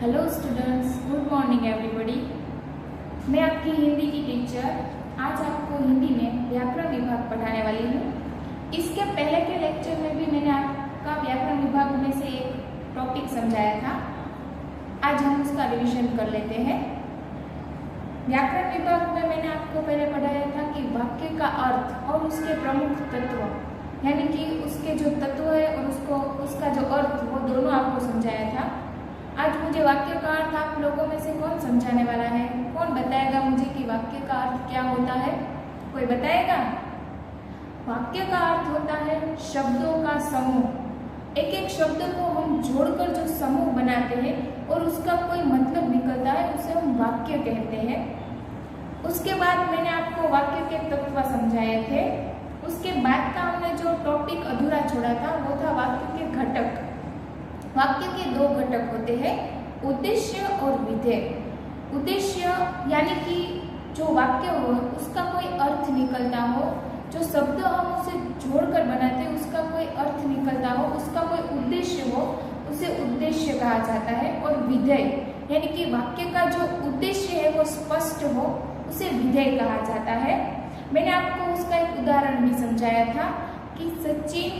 Hello students, good morning everybody. मैं आपकी हिंदी की टीचर आज आपको हिंदी में व्याकरण विभाग पढ़ाने वाली हूँ। इसके पहले के लेक्चर में भी मैंने आपका व्याकरण विभाग में से एक टॉपिक समझाया था। आज हम उसका रिवीजन कर लेते हैं। व्याकरण विभाग में मैंने आपको पहले पढ़ाया था कि वाक्य का अर्थ और उसके प्रमुख तत्व, यानी कि उसके जो तत्व है और उसका जो अर्थ, वो दोनों आपको समझाया था। आज मुझे वाक्य का अर्थ आप लोगों में से कौन समझाने वाला है? कौन बताएगा मुझे कि वाक्य का अर्थ क्या होता है? कोई बताएगा? वाक्य का अर्थ होता है शब्दों का समूह। एक एक शब्द को हम जोड़कर जो समूह बनाते हैं और उसका कोई मतलब निकलता है, उसे हम वाक्य कहते हैं। उसके बाद मैंने आपको वाक्य के तत्व समझाए थे। उसके बाद का हमने जो टॉपिक अधूरा छोड़ा था वो था वाक्य के घटक। वाक्य के दो घटक होते हैं, उद्देश्य और विधेय। उद्देश्य यानी कि जो वाक्य हो उसका कोई अर्थ निकलता हो, जो शब्द हम उसे जोड़कर बनाते हैं उसका कोई अर्थ निकलता हो, उसका कोई उद्देश्य हो, उसे उद्देश्य कहा जाता है। और विधेय यानी कि वाक्य का जो उद्देश्य है वो स्पष्ट हो, उसे विधेय कहा जाता है। मैंने आपको उसका एक उदाहरण भी समझाया था कि सचिन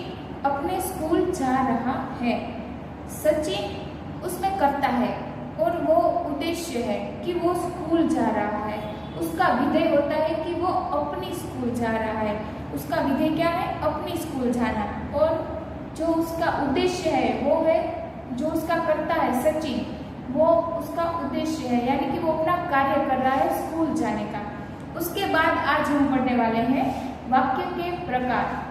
अपने स्कूल जा रहा है। सचिन उसमें करता है और वो उद्देश्य है कि वो स्कूल जा रहा है। उसका विधेय होता है कि वो अपनी स्कूल जा रहा है। उसका विधेय क्या है? अपनी स्कूल जाना। और जो उसका उद्देश्य है वो है, जो उसका करता है सचिन, वो उसका उद्देश्य है, यानी कि वो अपना कार्य कर रहा है स्कूल जाने का। उसके बाद आज हम पढ़ने वाले हैं वाक्य के प्रकार।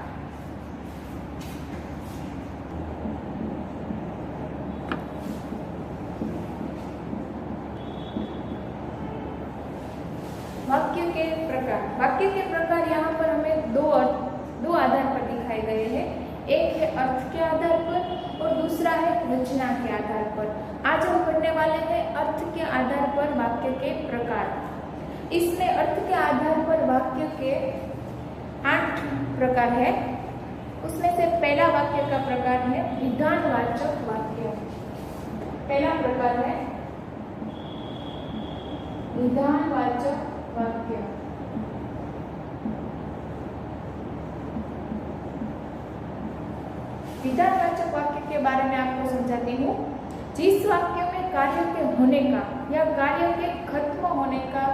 वाक्य के प्रकार। वाक्य के प्रकार यहाँ पर हमें दो आधार पर दिखाए गए हैं। एक है अर्थ के आधार पर और दूसरा है रचना के आधार पर। आज हम पढ़ने वाले हैं अर्थ के आधार पर वाक्य के प्रकार। इसमें अर्थ के आधार पर वाक्य के 8 प्रकार है। उसमें से पहला वाक्य का प्रकार है विधानवाचक वाक्य। पहला प्रकार है विधानवाचक वाक्य। विधानवाचक वाक्य के बारे में आपको समझाती हूँ। जिस वाक्य में कार्य के होने का या कार्य के खत्म होने का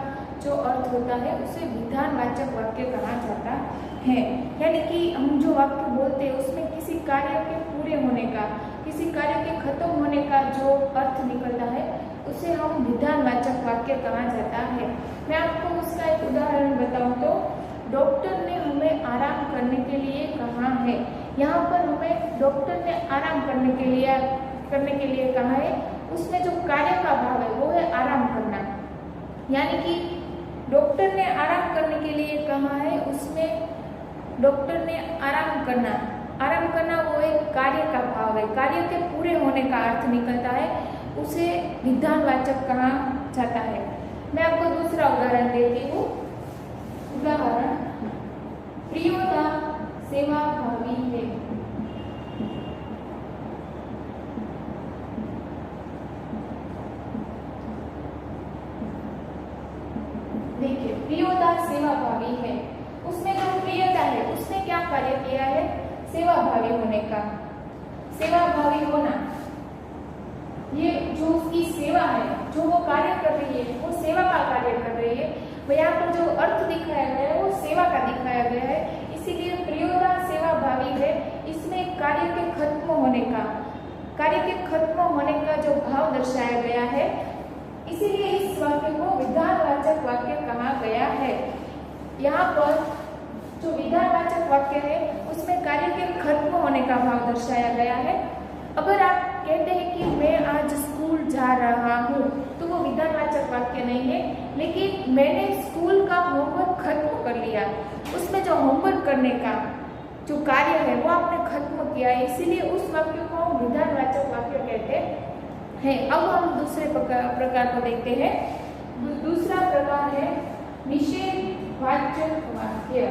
जो अर्थ होता है उसे विधानवाचक वाक्य कहा जाता है। यानी कि हम जो वाक्य बोलते हैं उसमें किसी कार्य के पूरे होने का, किसी कार्य के खत्म होने का जो अर्थ निकलता है उसे हम विधानवाचक वाक्य कहा जाता है। मैं आपको उसका एक उदाहरण बताऊं तो डॉक्टर ने हमें आराम करने के लिए कहा है। यहाँ पर हमें डॉक्टर ने आराम करने के लिए कहा है। उसमें जो कार्य का भाव है वो है आराम करना। यानी कि डॉक्टर ने आराम करने के लिए कहा है, उसमें डॉक्टर ने आराम करना वो एक कार्य का भाव है, कार्य के पूरे होने का अर्थ निकलता है, उसे विधानवाचक कहा जाता है। मैं आपको दूसरा उदाहरण देती हूँ। उदाहरण, प्रियोदा सेवा भावी है। देखिए, प्रियोदा सेवा भावी है। उसमें जो प्रियता है उसने क्या कार्य किया है? सेवा भावी होने का। सेवा भावी होना, ये जो उसकी सेवा है, जो वो कार्य कर रही है, वो सेवा का कार्य कर रही है। तो यहाँ पर जो अर्थ दिखाया गया है वो सेवा का दिखाया गया है, इसीलिए प्रियोदा सेवा भावी है। इसमें कार्य के खत्म होने का जो भाव दर्शाया गया है, इसीलिए इस वाक्य को विधानवाचक वाक्य कहा गया है। यहाँ पर जो विधानवाचक वाक्य है उसमें कार्य के खत्म होने का भाव दर्शाया गया है। अगर आप कहते हैं कि मैं आज स्कूल जा रहा हूँ तो वो विधानवाचक वाक्य नहीं है, लेकिन मैंने स्कूल का होमवर्क खत्म कर लिया, उसमें जो होमवर्क करने का जो कार्य है वो आपने खत्म किया है, इसीलिए उस वाक्य को हम विधानवाचक वाक्य कहते हैं। अब हम दूसरे प्रकार को देखते हैं। दूसरा प्रकार है निषेधवाचक वाक्य।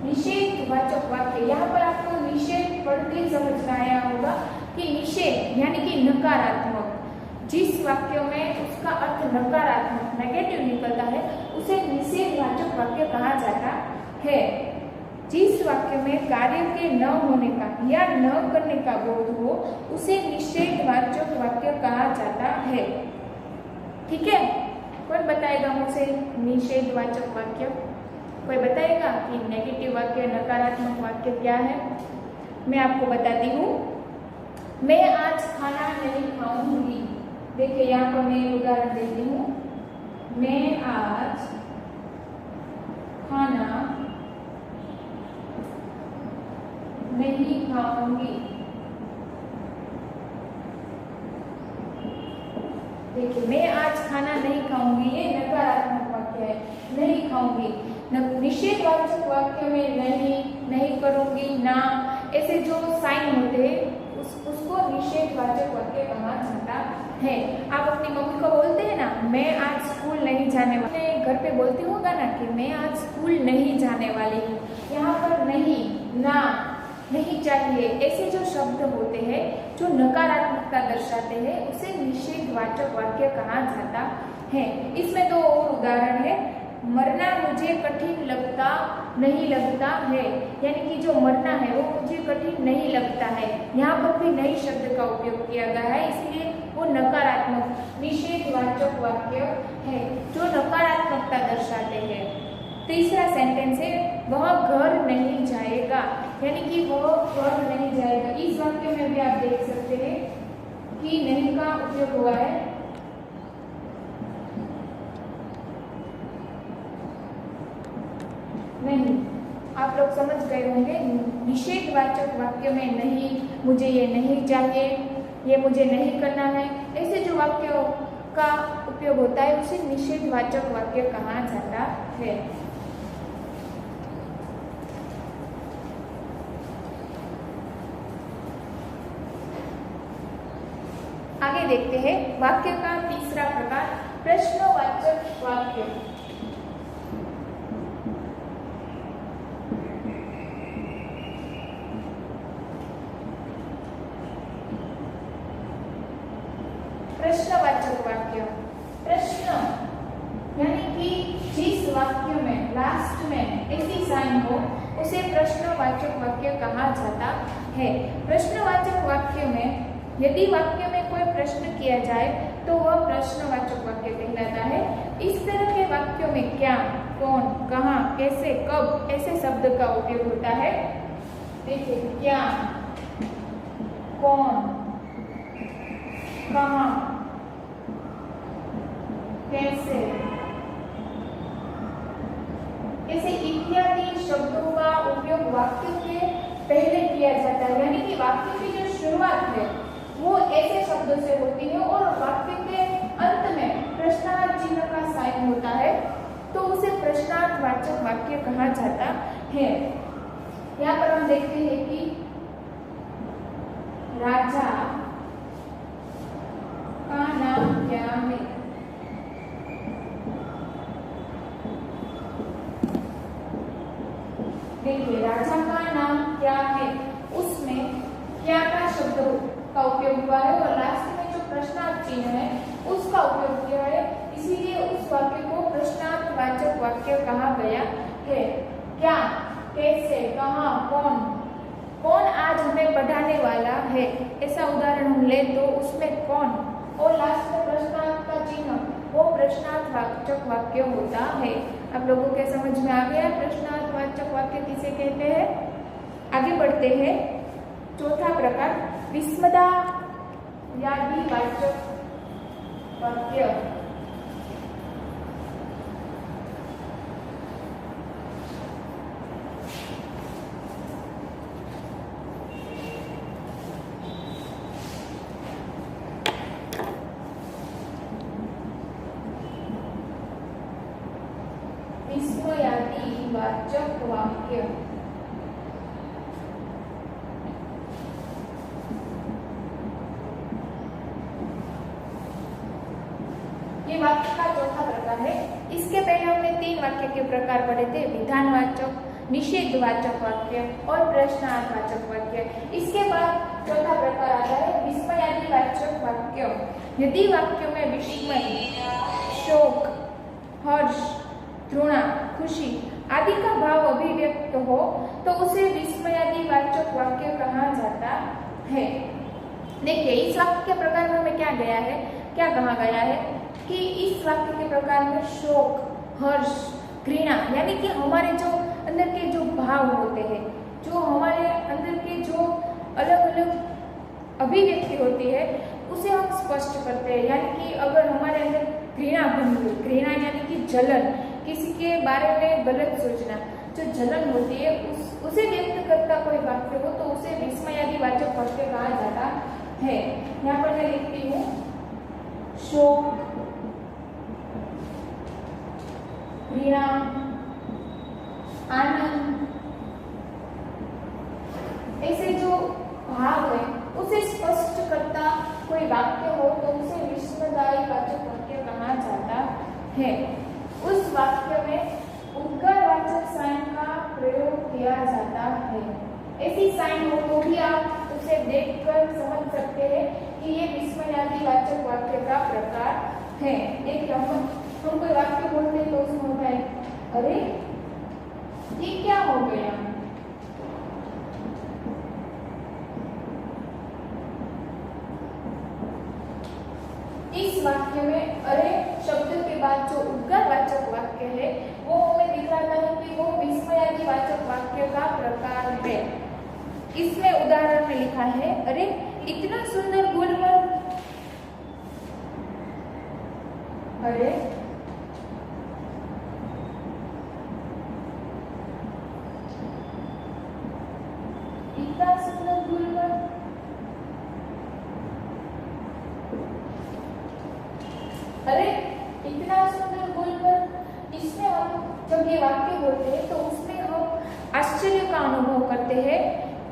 निषेधवाचक वाक्य। यहाँ पर आपको निषेध पढ़ के समझ आया होगा कि निषेध यानी कि नकारात्मक, जिस वाक्य में उसका अर्थ नकारात्मक नेगेटिव निकलता है उसे निषेधवाचक वाक्य कहा जाता है। जिस वाक्य में कार्य के न होने का या न करने का बोध हो उसे निषेधवाचक वाक्य कहा जाता है। ठीक है, कौन बताएगा मुझे निषेधवाचक वाक्य? कोई बताएगा कि नेगेटिव वाक्य नकारात्मक वाक्य क्या है? मैं आपको बताती हूँ। मैं आज खाना नहीं खाऊंगी। देखिए यहाँ पर मैं उदाहरण देती हूँ। मैं आज खाना नहीं खाऊंगी। देखिए मैं आज खाना नहीं खाऊंगी, ये नकारात्मक वाक्य है, नहीं खाऊंगी। निषेधवाचक वाक्य में नहीं, नहीं करूंगी, ना, ऐसे जो साइन होते हैं उसको निषेधवाचक वाक्य कहा जाता है। आप अपनी मम्मी को बोलते हैं ना, मैं आज स्कूल नहीं जाने वाली, घर पे बोलती होगा ना कि मैं आज स्कूल नहीं जाने वाली हूँ। यहाँ पर नहीं, ना, नहीं चाहिए, ऐसे जो शब्द होते हैं जो नकारात्मकता दर्शाते हैं उसे निषेधवाचक वाक्य कहा जाता है। इसमें दो और उदाहरण है। मरना मुझे कठिन लगता नहीं लगता है, यानी कि जो मरना है वो मुझे कठिन नहीं लगता है। यहाँ पर भी नहीं शब्द का उपयोग किया गया है, इसलिए वो नकारात्मक निषेधवाचक वाक्य है जो नकारात्मकता दर्शाते हैं। तीसरा सेंटेंस है वह घर नहीं जाएगा, यानी कि वह घर नहीं जाएगा। इस वाक्य में भी आप देख सकते हैं कि नहीं का उपयोग हुआ है। नहीं, आप लोग समझ गए होंगे। निषेधवाचक वाक्य में नहीं, मुझे ये नहीं चाहिए, ये मुझे नहीं करना है, ऐसे जो वाक्यों का उपयोग होता है उसे निषेधवाचक वाक्य कहा जाता है। आगे देखते हैं वाक्य का तीसरा प्रकार, प्रश्नवाचक वाक्य। प्रश्नवाचक वाक्य, प्रश्न यानी कि जिस वाक्य में लास्ट में ऐसी साइन हो उसे प्रश्नवाचक वाक्य कहा जाता है। प्रश्नवाचक वाक्य में यदि वाक्य में कोई प्रश्न किया जाए तो वह प्रश्नवाचक वाक्य कहलाता है। इस तरह के वाक्यों में क्या, कौन, कहाँ, कैसे, कब ऐसे शब्द का उपयोग होता है। देखिए क्या, कौन, कहाँ, कैसे, ऐसे इत्यादि शब्दों का उपयोग वाक्य के पहले किया जाता है, यानी कि वाक्य की जो शुरुआत है वो ऐसे शब्दों से होती है और वाक्य के अंत में प्रश्नार्थ चिन्ह का साइन होता है तो उसे प्रश्नार्थवाचक वाक्य कहा जाता है। यहाँ पर हम देखते हैं कि राजा का नाम क्या है। देखिए राजा का नाम क्या है, उसमें क्या का शब्द का उपयोग हुआ है और लास्ट में जो प्रश्नार्थ चिन्ह है उसका उपयोग किया है, इसीलिए उस वाक्य को प्रश्नार्थवाचक वाक्य कहा गया है। क्या, कैसे, कहाँ, कौन, कौन आज हमें पढ़ाने वाला है, ऐसा उदाहरण हम ले तो उसमें कौन और लास्ट में प्रश्नार्थ का चिन्ह, वो प्रश्नार्थवाचक वाक्य होता है। आप लोगों के समझ में आ गया प्रश्नार्थवाचक वाक्य किसे कहते हैं। आगे बढ़ते हैं, चौथा प्रकार विस्मयादिवाचक वाक्य। विस्मयादिवाचक वाक्य ये वाक्य का चौथा प्रकार है। इसके पहले हमने 3 वाक्य के प्रकार पढ़े थे, विधानवाचक, निषेधवाचक वाक्य और प्रश्नार्थवाचक वाक्य। इसके बाद चौथा प्रकार आता है विस्मयादिवाचक वाक्य। यदि वाक्यों में विस्मय, शोक, हर्ष, घृणा, खुशी आदि का भाव अभिव्यक्त हो तो उसे विस्मयादिवाचक वाक्य कहा जाता है। देखिए इस वाक्य के प्रकार में हमें क्या कहा गया है कि इस वाक्य के प्रकार में शोक, हर्ष, घृणा यानी कि हमारे जो अंदर के जो भाव होते हैं, जो हमारे अंदर के जो अलग अलग अभिव्यक्ति होती है उसे हम स्पष्ट करते हैं। यानी कि अगर हमारे अंदर घृणा बनी हुई, घृणा यानी कि जलन, किसी के बारे में गलत सोचना, जो जलन होती है उसे व्यक्त करता कोई वाक्य हो तो उसे विस्मयादिवाचक वाक्य कहा जाता है। यहाँ पर मैं लिखती हूँ शोक, घृणा, आनंद, ऐसे जो भाव है उसे स्पष्ट करता कोई वाक्य हो तो उसे विस्मयादिवाचक वाक्य कहा जाता है। उस वाक्य में उद्गारवाचक साइन का प्रयोग किया जाता है। ऐसी साइन हो तो भी आप उसे देखकर समझ सकते हैं कि ये विस्मयादिवाचक वाक्य का प्रकार है। देखिए हम कोई वाक्य बोलते हैं तो उसमें होता है अरे ये क्या हो गया, इस वाक्य में अरे शब्द के बाद जो उद्गारवाचक वाक्य है वो हमें दिखाता है कि वो विस्मयादिवाचक वाक्य का प्रकार है। इसमें उदाहरण में लिखा है अरे इतना सुंदर गुलमर्ग, अरे इतना सुंदर गुलमर्ग, अरे इतना सुंदर गुलमर्ग। इसमें हम जब ये वाक्य बोलते हैं तो उसमें हम आश्चर्य का अनुभव करते हैं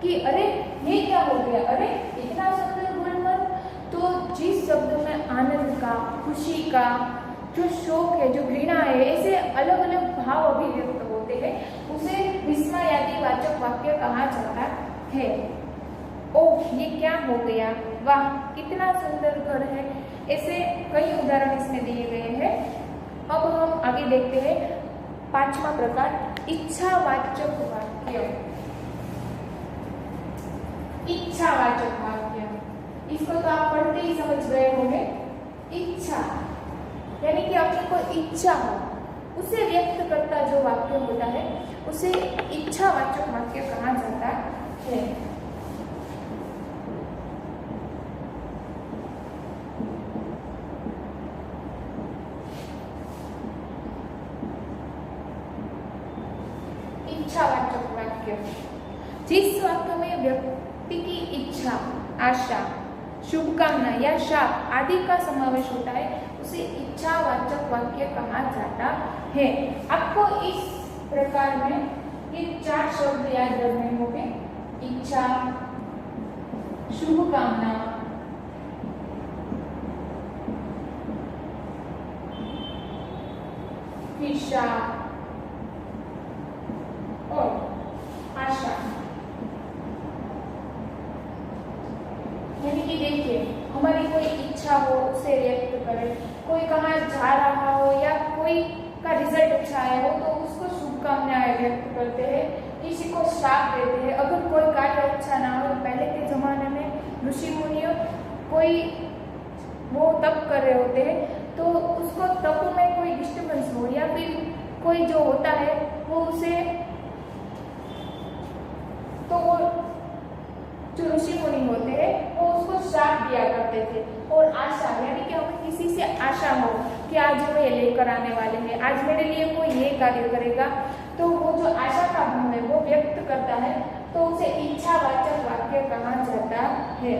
कि अरे ये क्या हो गया, अरे इतना सुंदर गुलमर्ग। तो जिस शब्द में आनंद का, खुशी का, जो शोक है, जो घृणा है, ऐसे अलग अलग भाव अभिव्यक्त होते हैं उसे विस्मयादिवाचक वाक्य कहा जाता है। ओह ये क्या हो गया, वाह कितना सुंदर घर है, ऐसे कई उदाहरण इसमें दिए गए हैं। अब हम आगे देखते हैं पांचवा प्रकार इच्छावाचक वाक्य। इच्छावाचक वाक्य, इसको तो आप पढ़ते ही समझ गए होंगे। इच्छा यानी कि अपनी कोई इच्छा हो उसे व्यक्त करता जो वाक्य होता है उसे इच्छावाचक वाक्य कहा जाता है। इच्छावाचक वाक्य, जिस वाक्य में व्यक्ति की इच्छा, आशा, शुभकामना या शाप आदि का समावेश होता है उसे इच्छावाचक वाक्य कहा जाता है। आपको इस प्रकार में ये 4 शब्द याद रखने होंगे, इच्छा, शुभकामना, शाप और आशा। यानी कि देखिए हमारी कोई इच्छा हो उसे व्यक्त करें, कोई कहाँ जा रहा हो या कोई का रिजल्ट अच्छा आया हो तो उसको शुभकामनाएं व्यक्त करते हैं, किसी को श्राप देते हैं। अगर कोई कार्य अच्छा ना हो, पहले के जमाने में ऋषि मुनियों कोई वो तप कर रहे होते हैं तो उसको तप में कोई डिस्टर्बेंस हो या फिर कोई जो होता है वो उसे, तो वो जो ऋषि मुनि होते हैं वो उसको श्राप दिया करते थे। और आशा यानी कि हमें किसी से आशा हो कि आज वो ये लेकर आने वाले हैं, आज मेरे लिए वो ये कार्य करेगा, तो वो जो आशा का भाव है वो व्यक्त करता है तो उसे इच्छावाचक वाक्य कहा जाता है।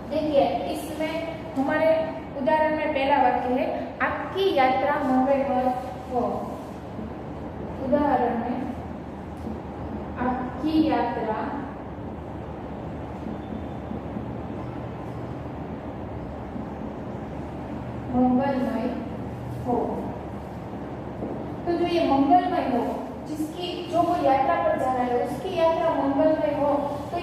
देखिए इसमें हमारे उदाहरण में पहला वाक्य है आपकी यात्रा मंगलमय हो। उदाहरण में आपकी यात्रा मंगलमय हो। तो जो ये मंगलमय हो, जिसकी जो वो यात्रा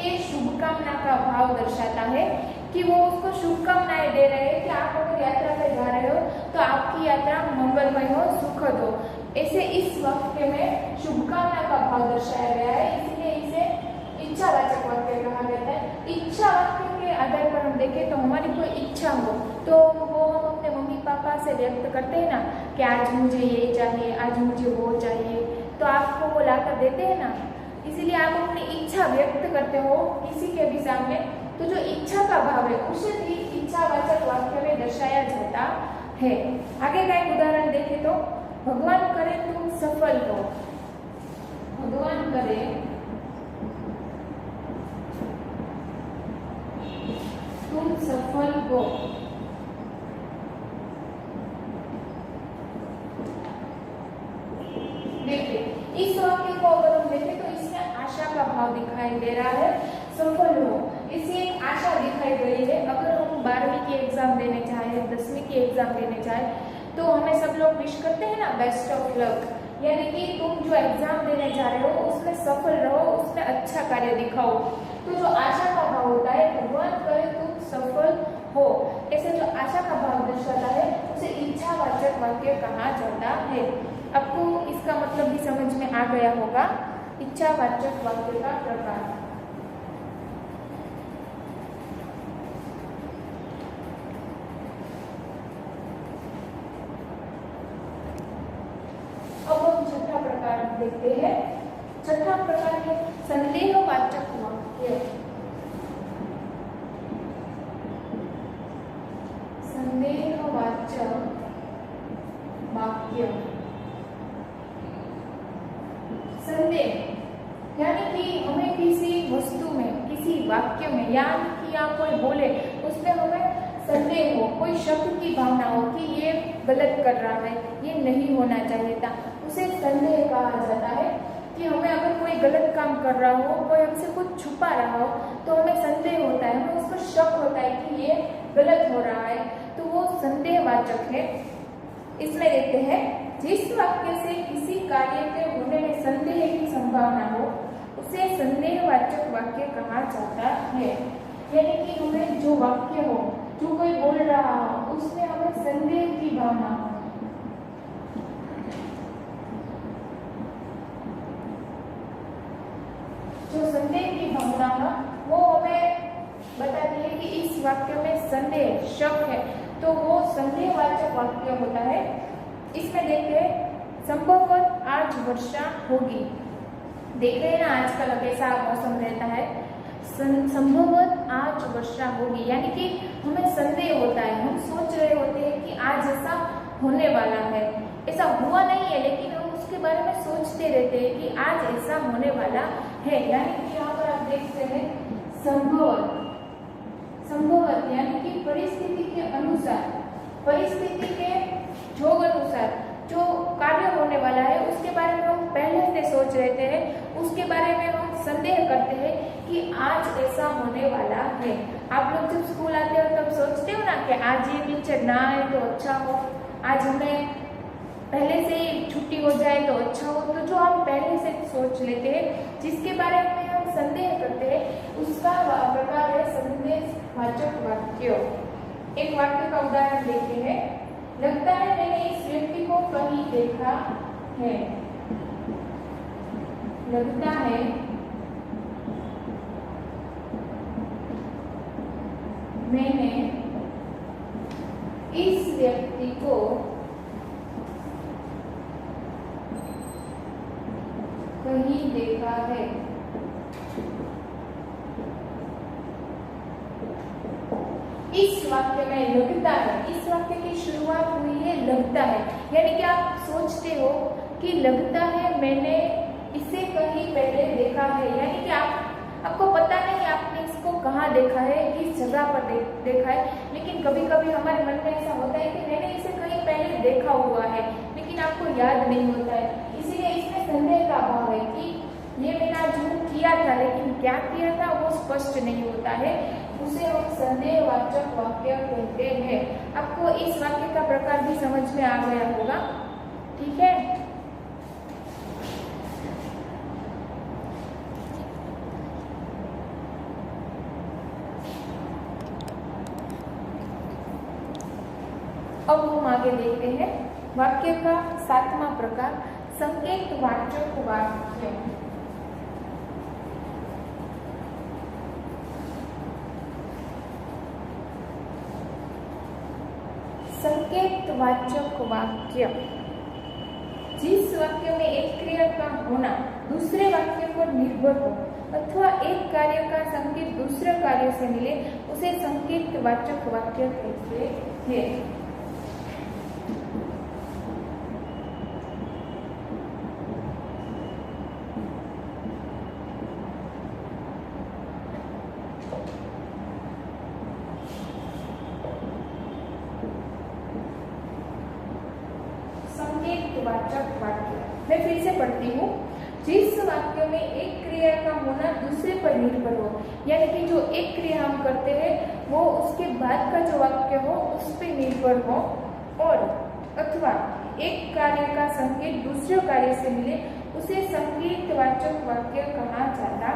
ये शुभकामना का भाव दर्शाता है कि वो उसको शुभकामनाएं दे रहे हैं कि आप अगर यात्रा पर जा रहे हो तो आपकी यात्रा मंगलमय हो, सुखद हो। ऐसे इस वाक्य में शुभकामना का भाव दर्शाया गया है, इसलिए इसे इच्छावाचक वाक्य कहा जाता है। इच्छा वाक्य के आधार पर हम देखें तो हमारी कोई इच्छा हो तो वो हम अपने मम्मी पापा से व्यक्त करते हैं ना कि आज मुझे ये चाहिए, आज मुझे वो चाहिए, तो आपको वो लाकर देते हैं ना। इसीलिए आप अपनी इच्छा व्यक्त करते हो किसी के भी सामने, तो जो इच्छा का भाव है उसे भी इच्छावाचक वाक्य में दर्शाया जाता है। आगे का एक उदाहरण देखें तो भगवान करे तुम सफल हो। भगवान करे तुम सफल हो। देखिए इस वाक्य को अगर हम देखें तो इसमें आशा का भाव दिखाई दे रहा है, सफल हो, इससे एक आशा दिखाई गई है। अगर हम 12वीं की एग्जाम देने चाहे, 10वीं की एग्जाम देने चाहे तो हमें सब लोग विश करते हैं ना, बेस्ट ऑफ लक, यानी कि तुम जो एग्जाम देने जा रहे हो उसमें सफल रहो, उसमें अच्छा कार्य दिखाओ। तो जो आशा का भाव होता है, भगवान करे तुम सफल हो, ऐसे जो आशा का भाव दर्शाता है उसे इच्छावाचक वाक्य कहा जाता है। आपको इसका मतलब भी समझ में आ गया होगा, इच्छावाचक वाक्य का प्रकार। अब हम छठा प्रकार देखते हैं। छठा प्रकार है संदेहवाचक वाक्य। संदेहवाचक वाक्य, संदेह यानी कि हमें किसी वस्तु में, किसी वाक्य में, यानी कि आप कोई बोले उसमें हमें संदेह हो, कोई शक की भावना हो कि ये गलत कर रहा है, ये नहीं होना चाहिए था, उसे संदेह कहा जाता है। कि हमें अगर कोई गलत काम कर रहा हो, कोई हमसे कुछ छुपा रहा हो तो हमें संदेह होता है, हमें उस पर शक होता है कि ये गलत हो रहा है, तो वो संदेहवाचक है। इसमें देखते हैं जिस वाक्य से किसी कार्य के होने में संदेह की संभावना हो उसे संदेहवाचक वाक्य कहा जाता है। यानी कि हमें जो वाक्य हो, जो कोई बोल रहा हो, उसमें हमें संदेह की भावना हो, जो संदेह की भावना हो वो हमें बताती है कि इस वाक्य में संदेह, शक है, तो वो संदेहवाचक वाक्य होता है। इसमें देखते हैं संभवतः आज वर्षा होगी। देख रहे हैं ना आजकल कैसा मौसम रहता है, संभवतः आज वर्षा होगी, यानी कि हमें संदेह होता है, हम सोच रहे होते हैं कि आज ऐसा होने वाला है। ऐसा हुआ नहीं है लेकिन हम उसके बारे में सोचते रहते हैं कि आज ऐसा होने वाला है। यानी कि यहाँ पर आप देखते हैं संभवतः, संभवतः यानी कि परिस्थिति के अनुसार, परिस्थिति के जोग अनुसार जो कार्य होने वाला है उसके बारे में हम पहले से सोच रहते हैं, उसके बारे में हम संदेह करते हैं कि आज ऐसा होने वाला है। आप लोग जब स्कूल आते हो तब सोचते हो ना कि आज ये टीचर ना आए तो अच्छा हो, आज हमें पहले से ही छुट्टी हो जाए तो अच्छा हो। तो जो हम पहले से सोच लेते हैं, जिसके बारे में हम संदेह करते हैं, उसका प्रकार है संदेहवाचक वाक्य। एक वाक्य का उदाहरण देखते हैं। लगता है मैंने इस व्यक्ति को कहीं देखा है। लगता है मैंने इस व्यक्ति को कहीं देखा है। इस वाक्य में लगता है, इस वाक्य की शुरुआत हुई है लगता है, यानी कि आप सोचते हो कि लगता है मैंने इसे कहीं पहले देखा है, यानी कि आपको पता नहीं आपने इसको कहाँ देखा है, किस जगह पर देखा है, लेकिन कभी कभी हमारे मन में ऐसा होता है कि मैंने इसे कहीं पहले देखा हुआ है लेकिन आपको याद नहीं होता है। इसीलिए इसमें संदेह का भाव है कि ये मैंने आज किया था लेकिन क्या किया था वो स्पष्ट नहीं होता है, उसे हम संदेहवाचक वाक्य कहते हैं। आपको इस वाक्य का प्रकार भी समझ में आ गया होगा, ठीक है। अब हम आगे देखते हैं वाक्य का 7वां प्रकार, संकेतवाचक वाक्य। संकेतवाचक वाक्य, जिस वाक्य में एक क्रिया का होना दूसरे वाक्य पर निर्भर हो अथवा एक कार्य का संकेत दूसरे कार्य से मिले उसे संकेतवाचक वाक्य कहते हैं। संकेतवाचक वाक्य, मैं फिर से पढ़ती हूँ। जिस वाक्य में एक क्रिया का होना दूसरे पर निर्भर हो, यानी कि जो एक क्रिया हम करते हैं वो उसके बाद का जो वाक्य हो उस पर निर्भर हो, और अथवा एक कार्य का संकेत दूसरे कार्य से मिले उसे संकेतवाचक वाक्य कहा जाता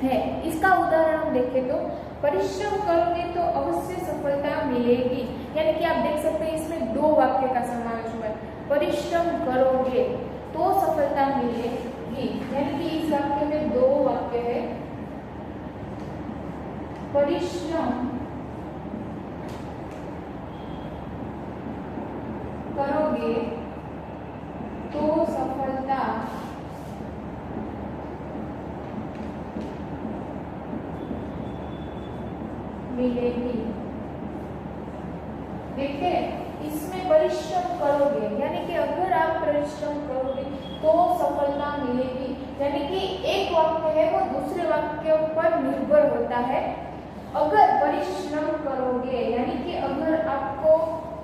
है। इसका उदाहरण हम देखें तो परिश्रम करोगे तो अवश्य सफलता मिलेगी, यानी कि आप देख सकते हैं इसमें दो वाक्य का समावेश हुआ है। परिश्रम करोगे तो सफलता मिलेगी, यानी कि इस वाक्य में दो वाक्य है। परिश्रम करोगे तो सफलता मिलेगी। देखते इसमें परिश्रम करोगे, यानी कि अगर आप परिश्रम करोगे तो सफलता मिलेगी, यानी कि एक वाक्य है वो दूसरे वाक्य पर निर्भर होता है। अगर परिश्रम करोगे यानी कि अगर आपको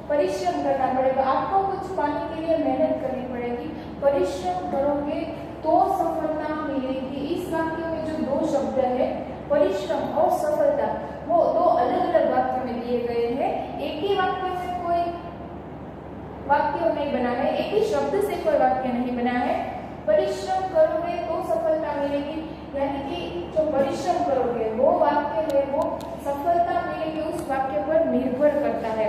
परिश्रम करना पड़ेगा, आपको कुछ पाने के लिए मेहनत करनी पड़ेगी, परिश्रम करोगे तो सफलता मिलेगी। इस वाक्य में जो दो शब्द है परिश्रम और सफलता, वो दो अलग अलग वाक्य में दिए गए हैं। एक ही वाक्य में कोई वाक्य नहीं बना है, एक ही शब्द से कोई वाक्य नहीं बना है। परिश्रम करोगे तो सफलता मिलेगी, यानी कि जो परिश्रम करोगे वो वाक्य है वो सफलता मिलेगी उस वाक्य पर निर्भर करता है।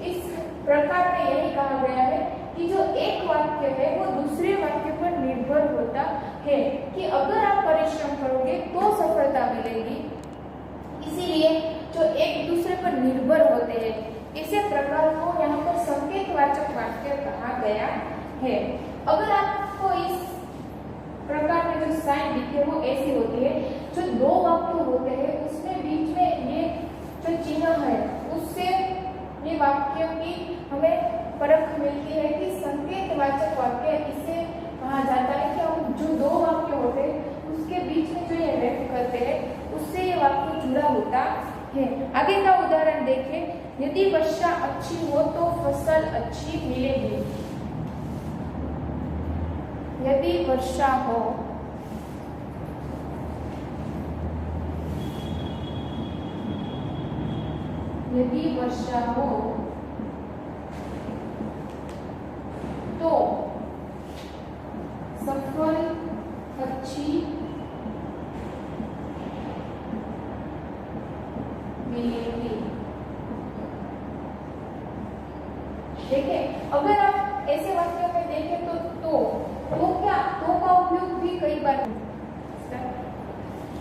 इस प्रकार में यही कहा गया है कि जो एक वाक्य है वो दूसरे वाक्य पर निर्भर होता है, कि अगर आप परिश्रम करोगे तो सफलता मिलेगी। इसीलिए जो एक दूसरे पर निर्भर होते हैं इसे प्रकार को यहाँ पर संकेतवाचक वाक्य कहा गया है। अगर आपको इस प्रकार में जो साइन दिखे वो ऐसी होती है, जो दो वाक्य होते हैं उसमें बीच में ये जो चिन्ह है उससे ये वाक्य की हमें परख मिलती है कि संकेतवाचक वाक्य इसे कहा जाता है कि हम जो दो वाक्य होते हैं उसके बीच में जो ये रेफ करते हैं उससे ये वाक्य जुड़ा होता है। आगे का उदाहरण देखें, यदि वर्षा अच्छी हो तो फसल अच्छी मिलेगी। यदि वर्षा हो तो सफल अच्छी मिलेगी। देखिए अगर आप ऐसे वाक्यों में देखें तो क्या तो का उपयोग भी कई बार,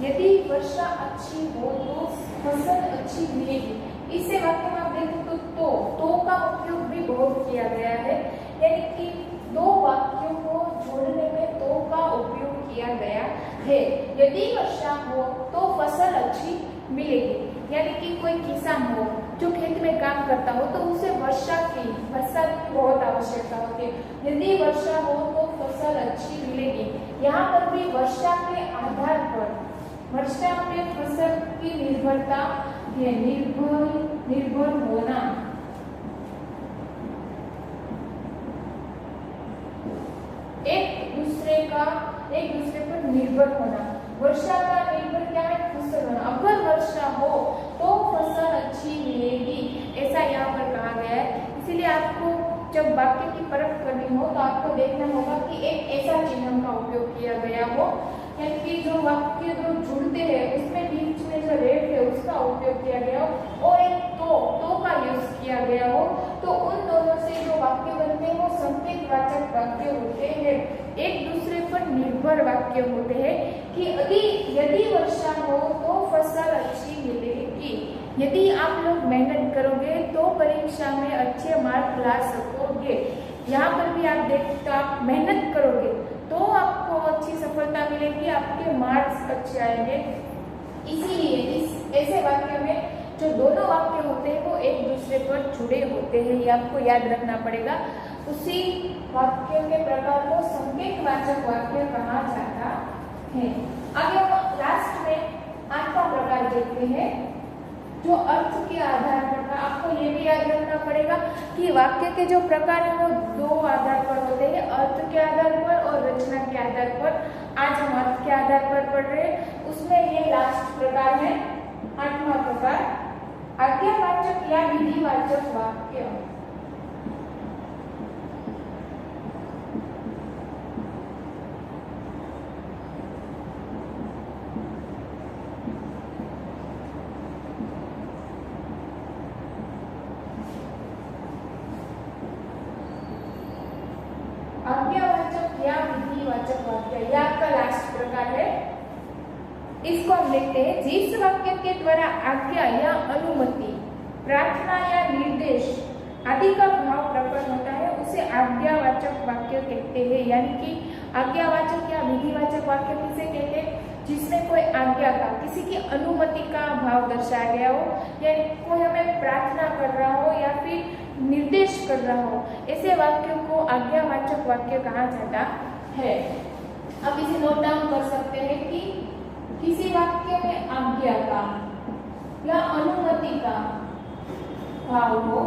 यदि वर्षा अच्छी हो तो फसल अच्छी मिलेगी। इसे वाक्य में आप देखें तो का उपयोग भी बहुत किया गया है, यानी कि दो वाक्यों को जोड़ने में तो का उपयोग किया गया है। यदि वर्षा हो तो फसल अच्छी मिलेगी, यानी कि कोई किसान हो जो खेत में काम करता हो तो उसे वर्षा की बहुत आवश्यकता होती है। यदि वर्षा हो तो फसल अच्छी मिलेगी। यहाँ पर भी वर्षा के आधार पर वर्षा पे फसल की निर्भरता है, निर्भर होना। एक दूसरे पर निर्भर होना। वर्षा का निर्भर क्या है? फसल होना। अगर वर्षा हो तो फसल अच्छी मिलेगी, ऐसा यहाँ पर कहा गया है। इसीलिए आपको जब वाक्य की परख करनी हो तो आपको देखना होगा कि एक ऐसा चिन्ह का उपयोग किया गया हो, यानी कि जो वाक्य जो जुड़ते हैं उसमें बीच में जो रेफ है उसका उपयोग किया गया हो, और एक तो का यूज किया गया हो, तो उन वाक्य बनते हैं वो संकेतवाचक वाक्य होते हैं, एक दूसरे पर निर्भर वाक्य होते हैं कि यदि वर्षा हो तो फसल अच्छी मिलेगी, यदि आप लोग मेहनत करोगे तो परीक्षा में अच्छे मार्क ला सकोगे। यहाँ पर भी आप देखते तो आप मेहनत करोगे तो आपको अच्छी सफलता मिलेगी, आपके मार्क्स अच्छे आएंगे। इसीलिए इस ऐसे वाक्य में जो दोनों वाक्य होते हैं वो एक दूसरे पर जुड़े होते हैं, ये आपको याद रखना पड़ेगा। उसी वाक्य के प्रकार को संकेतवाचक वाक्य कहा जाता है। आगे हम लास्ट में 8वां प्रकार देखते हैं जो अर्थ के आधार पर। आपको ये भी याद रखना पड़ेगा कि वाक्य के जो प्रकार है वो 2 आधार पर होते हैं, अर्थ के आधार पर और रचना के आधार पर। आज हम अर्थ के आधार पर पढ़ रहे हैं, उसमें ये लास्ट प्रकार है 8वां प्रकार, आज्ञावाचक या विधिवाचक वाक्य। आज्ञावाचक या विधिवाचक वाक्य, यह आपका लास्ट प्रकार है। इसको हम देखते हैं, जिस वाक्य के द्वारा आज्ञा या अनुमति, प्रार्थना या निर्देश आदि का भाव प्रकट होता है उसे आज्ञावाचक वाक्य कहते हैं। यानी कि आज्ञावाचक या विधिवाचक वाक्य किसे कहते हैं? जिसमें कोई आज्ञा का, किसी की अनुमति का भाव दर्शाया गया हो, या कोई हमें प्रार्थना कर रहा हो या फिर निर्देश कर रहा हो, ऐसे वाक्यों को आज्ञावाचक वाक्य कहा जाता है। अब इसे नोट डाउन कर सकते हैं कि किसी वाक्य में आज्ञा का या अनुमति का भाव हो,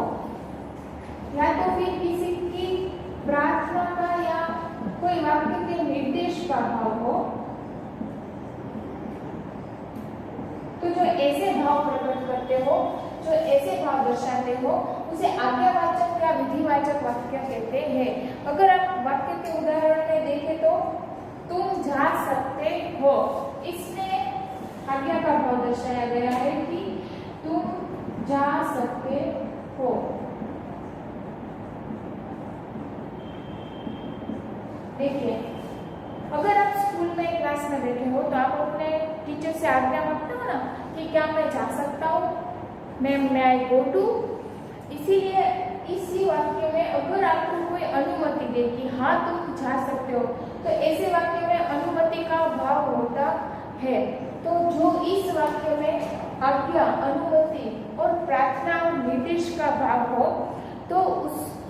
या तो फिर किसी की प्रार्थना का या कोई वाक्य के निर्देश का भाव हो, तो जो ऐसे भाव प्रकट करते हो, जो ऐसे भाव दर्शाते हो, उसे आज्ञावाचक या विधिवाचक वाक्य कहते हैं। अगर आप वाक्य के उदाहरण में देखें तो तुम जा सकते हो, इसमें आज्ञा का भाव दर्शाया गया है कि तुम जा सकते हो। देखिए, अगर आप स्कूल में क्लास में बैठे हो तो आप अपने टीचर से आज्ञा मांगते हो ना कि क्या मैं जा सकता हूँ, मैं आई गो टू। इसीलिए इसी वाक्य में अगर आपको कोई अनुमति दे कि हाँ तुम जा सकते हो, तो ऐसे वाक्य में अनुमति का भाव होता है। तो जो इस वाक्य में आज्ञा, अनुमति और प्रार्थना और निर्देश का भाव हो, तो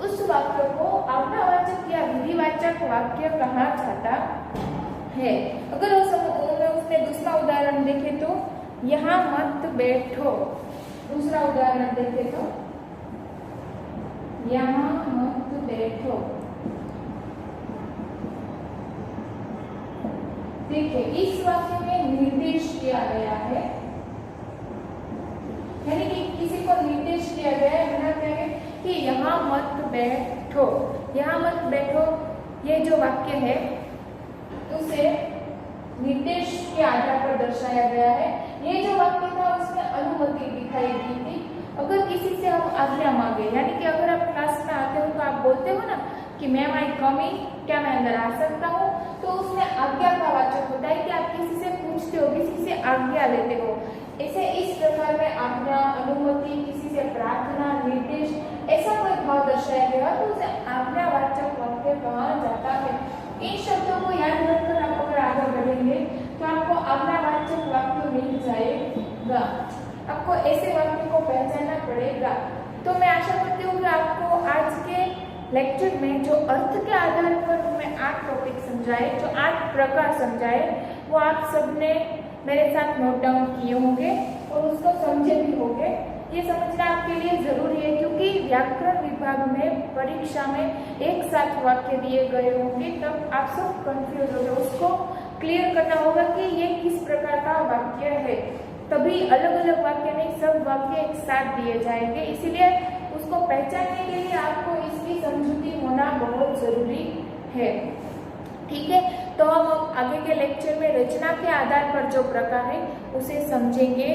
उस वाक्य को आज्ञावाचक या विधिवाचक वाक्य कहा जाता है। अगर उसमें दूसरा उदाहरण देखें तो यहाँ मत बैठो, दूसरा उदाहरण देखें तो यहाँ मत बैठो। देखिए, इस वाक्य में निर्देश किया गया है, यानी कि किसी को निर्देश किया गया है, मना किया गया कि यहाँ मत बैठो। यहाँ मत बैठो, ये जो वाक्य है उसे निर्देश के आधार पर दर्शाया गया है। ये जो वाक्य था उसमें अनुमति दिखाई दी थी। अगर किसी से हम आज्ञा मांगे, यानी कि अगर आप क्लास में आते हो तो आप बोलते हो ना कि मैम आई कम इन, क्या मैं अंदर आ सकता हूँ, तो उसमें आज्ञा का वाचक होता है कि आप किसी से पूछते हो, किसी से आज्ञा लेते हो। ऐसे इस प्रकार में आज्ञा, अनुमति, किसी से प्रार्थना, निर्देश, ऐसा कोई भाव दर्शाया गया तो उसे आज्ञावाचक वाक्य कहा जाता है। इन शब्दों को याद रखकर आप अगर आगे बढ़ेंगे तो आपको आज्ञावाचक वाक्य मिल जाएगा। आपको ऐसे वाक्य को पहचानना पड़ेगा। तो मैं आशा करती हूँ कि आपको आज के लेक्चर में जो अर्थ के आधार पर मैं 8 टॉपिक समझाए, जो 8 प्रकार समझाए, वो आप सबने मेरे साथ नोट डाउन किए होंगे और उसको समझे भी होंगे। ये समझना आपके लिए जरूरी है क्योंकि व्याकरण विभाग में परीक्षा में एक साथ वाक्य दिए गए होंगे, तब आप सब कंफ्यूज हो गए। उसको क्लियर करना होगा कि ये किस प्रकार का वाक्य है, तभी अलग अलग वाक्य नहीं, सब वाक्य एक साथ दिए जाएंगे। इसीलिए उसको पहचानने के लिए आपको इसकी समझूती होना बहुत जरूरी है। ठीक है, तो हम आगे के लेक्चर में रचना के आधार पर जो प्रकार है उसे समझेंगे।